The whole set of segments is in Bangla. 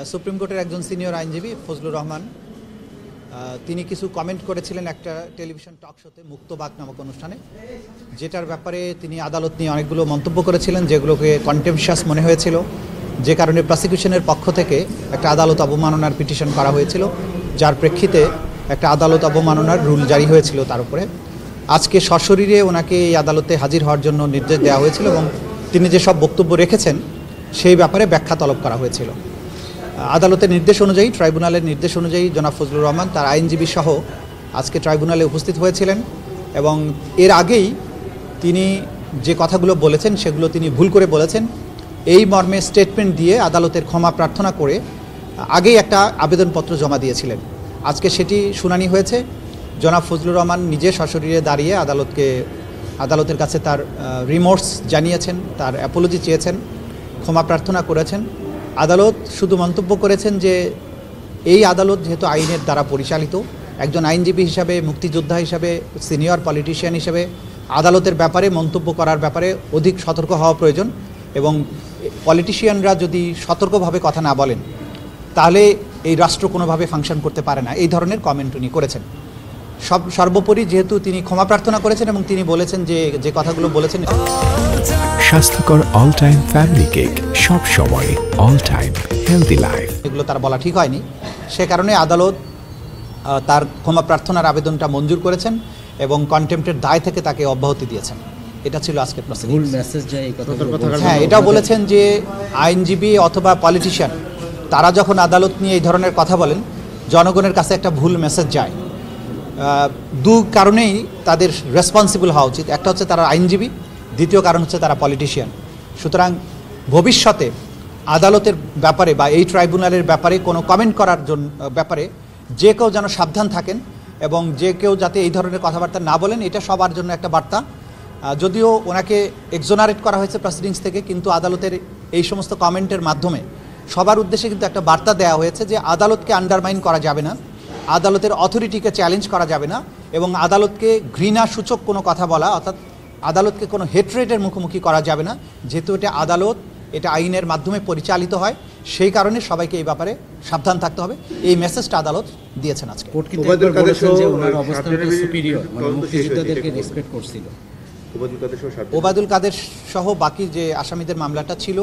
সুপ্রিম কোর্টের একজন সিনিয়র আইনজীবী ফজলুর রহমান তিনি কিছু কমেন্ট করেছিলেন একটা টেলিভিশন টক শোতে মুক্তবাক নামক অনুষ্ঠানে, যেটার ব্যাপারে তিনি আদালত নিয়ে অনেকগুলো মন্তব্য করেছিলেন যেগুলোকে কন্টেম্পশাস মনে হয়েছিল, যে কারণে প্রসিকিউশনের পক্ষ থেকে একটা আদালত অবমাননার পিটিশন করা হয়েছিল, যার প্রেক্ষিতে একটা আদালত অবমাননার রুল জারি হয়েছিল তার উপরে। আজকে সশরীরে ওনাকে এই আদালতে হাজির হওয়ার জন্য নির্দেশ দেওয়া হয়েছিল এবং তিনি যেসব বক্তব্য রেখেছেন সেই ব্যাপারে ব্যাখ্যা তলব করা হয়েছিল। আদালতের নির্দেশ অনুযায়ী, ট্রাইব্যুনালের নির্দেশ অনুযায়ী জনাব ফজলুর রহমান তার আইনজীবী সহ আজকে ট্রাইব্যুনালে উপস্থিত হয়েছিলেন এবং এর আগেই তিনি যে কথাগুলো বলেছেন সেগুলো তিনি ভুল করে বলেছেন এই মর্মে স্টেটমেন্ট দিয়ে আদালতের ক্ষমা প্রার্থনা করে আগেই একটা আবেদনপত্র জমা দিয়েছিলেন। আজকে সেটি শুনানি হয়েছে। জনাব ফজলুর রহমান নিজে সশরীরে দাঁড়িয়ে আদালতের কাছে তার রিমোর্স জানিয়েছেন, তার অ্যাপোলজি চেয়েছেন, ক্ষমা প্রার্থনা করেছেন। আদালত শুধু মন্তব্য করেছেন যে এই আদালত যেহেতু আইনের দ্বারা পরিচালিত, একজন আইনজীবী হিসাবে, মুক্তিযোদ্ধা হিসাবে, সিনিয়র পলিটিশিয়ান হিসাবে আদালতের ব্যাপারে মন্তব্য করার ব্যাপারে অধিক সতর্ক হওয়া প্রয়োজন এবং পলিটিশিয়ানরা যদি সতর্কভাবে কথা না বলেন তাহলে এই রাষ্ট্র কোনোভাবে ফাংশন করতে পারে না, এই ধরনের কমেন্ট উনি করেছেন। সর্বোপরি যেহেতু তিনি ক্ষমা প্রার্থনা করেছেন এবং তিনি বলেছেন যে কথাগুলো বলেছেন, স্বাস্থ্যকর অল টাইম ফ্যামিলি কেক, সব সময় অল টাইম হেলদি লাইফ, এগুলো তার বলা ঠিক হয়নি। সে কারণে আদালত তার ক্ষমা প্রার্থনার আবেদনটা মঞ্জুর করেছেন এবং কন্টেম্পটের দায় থেকে তাকে অব্যাহতি দিয়েছেন। এটা ছিল আজকের প্রসিডিংস। হ্যাঁ, এটাও বলেছেন যে আইনজীবী অথবা পলিটিশিয়ান তারা যখন আদালত নিয়ে এই ধরনের কথা বলেন জনগণের কাছে একটা ভুল মেসেজ যায়। দু কারণেই তাদের রেসপন্সিবল হওয়া উচিত। একটা হচ্ছে তারা আইনজীবী, দ্বিতীয় কারণ হচ্ছে তারা পলিটিশিয়ান। সুতরাং ভবিষ্যতে আদালতের ব্যাপারে বা এই ট্রাইব্যুনালের ব্যাপারে কোনো কমেন্ট করার ব্যাপারে যে কেউ যেন সাবধান থাকেন এবং যে কেউ যাতে এই ধরনের কথাবার্তা না বলেন, এটা সবার জন্য একটা বার্তা। যদিও ওনাকে এক্সোনারেট করা হয়েছে প্রসিডিংস থেকে, কিন্তু আদালতের এই সমস্ত কমেন্টের মাধ্যমে সবার উদ্দেশ্যে কিন্তু একটা বার্তা দেওয়া হয়েছে যে আদালতকে আন্ডারমাইন করা যাবে না, আদালতের অথরিটিকে চ্যালেঞ্জ করা যাবে না এবং আদালতকে ঘৃণা সূচক কোনো কথা বলা, অর্থাৎ আদালতকে কোনো হেট্রেটের মুখোমুখি করা যাবে না। যেহেতু এটা আদালত, এটা আইনের মাধ্যমে পরিচালিত হয়, সেই কারণে সবাইকে এই ব্যাপারে সাবধান থাকতে হবে। এই মেসেজটা আদালত দিয়েছেন আজকে। ওবায়দুল কাদের সহ বাকি যে আসামিদের মামলাটা ছিল,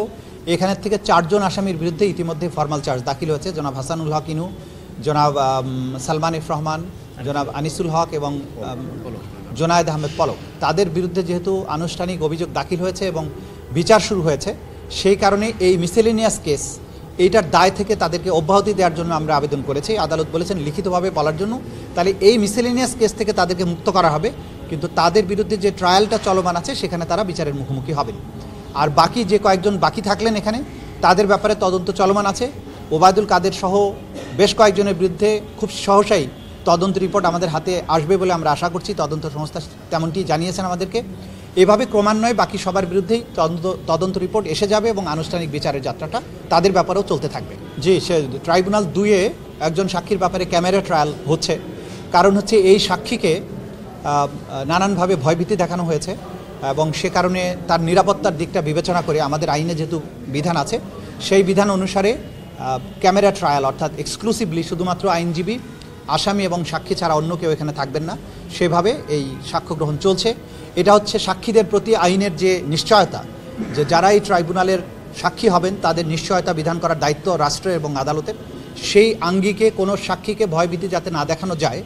এখানের থেকে 4 জন আসামির বিরুদ্ধে ইতিমধ্যে ফরমাল চার্জ দাখিল হয়েছে। জনাব হাসানুল হক ইনু, জনাব সালমান এফ রহমান, জনাব আনিসুল হক এবং জোনায়েদ আহমেদ পলক, তাদের বিরুদ্ধে যেহেতু আনুষ্ঠানিক অভিযোগ দাখিল হয়েছে এবং বিচার শুরু হয়েছে, সেই কারণে এই মিসেলেনিয়াস কেস, এইটার দায় থেকে তাদেরকে অব্যাহতি দেওয়ার জন্য আমরা আবেদন করেছি। আদালত বলেছেন লিখিতভাবে বলার জন্য, তাহলে এই মিসেলেনিয়াস কেস থেকে তাদেরকে মুক্ত করা হবে, কিন্তু তাদের বিরুদ্ধে যে ট্রায়ালটা চলমান আছে সেখানে তারা বিচারের মুখোমুখি হবেন। আর বাকি যে কয়েকজন বাকি থাকলেন এখানে, তাদের ব্যাপারে তদন্ত চলমান আছে। ওবায়দুল কাদের সহ বেশ কয়েকজনের বিরুদ্ধে খুব সহসাই তদন্ত রিপোর্ট আমাদের হাতে আসবে বলে আমরা আশা করছি। তদন্ত সংস্থা তেমনটি জানিয়েছেন আমাদেরকে। এভাবে ক্রমান্বয়ে বাকি সবার বিরুদ্ধেই তদন্ত রিপোর্ট এসে যাবে এবং আনুষ্ঠানিক বিচারের যাত্রাটা তাদের ব্যাপারেও চলতে থাকবে। জি, সে ট্রাইব্যুনাল 2-এ একজন সাক্ষীর ব্যাপারে ক্যামেরা ট্রায়াল হচ্ছে। কারণ হচ্ছে এই সাক্ষীকে নানানভাবে ভয়ভীতি দেখানো হয়েছে এবং সে কারণে তার নিরাপত্তার দিকটা বিবেচনা করে আমাদের আইনে যেহেতু বিধান আছে, সেই বিধান অনুসারে ক্যামেরা ট্রায়াল, অর্থাৎ এক্সক্লুসিভলি শুধুমাত্র আইনজীবী, আসামি এবং সাক্ষী ছাড়া অন্য কেউ এখানে থাকবেন না, সেভাবে এই সাক্ষ্য গ্রহণ চলছে। এটা হচ্ছে সাক্ষীদের প্রতি আইনের যে নিশ্চয়তা, যে যারা এই ট্রাইব্যুনালের সাক্ষী হবেন তাদের নিশ্চয়তা বিধান করার দায়িত্ব রাষ্ট্রের এবং আদালতের। সেই আঙ্গিকে কোনো সাক্ষীকে ভয়ভীতি যাতে না দেখানো যায়,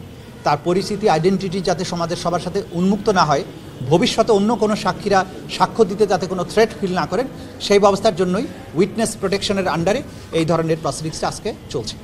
তার পরিস্থিতি, আইডেন্টিটি যাতে সমাজের সবার সাথে উন্মুক্ত না হয়, ভবিষ্যতে অন্য কোনো সাক্ষীরা সাক্ষ্য দিতে যাতে কোনো থ্রেট ফিল না করেন, সেই ব্যবস্থার জন্যই উইটনেস প্রোটেকশনের আন্ডারে এই ধরনের প্রসিডিংসটা আজকে চলছে।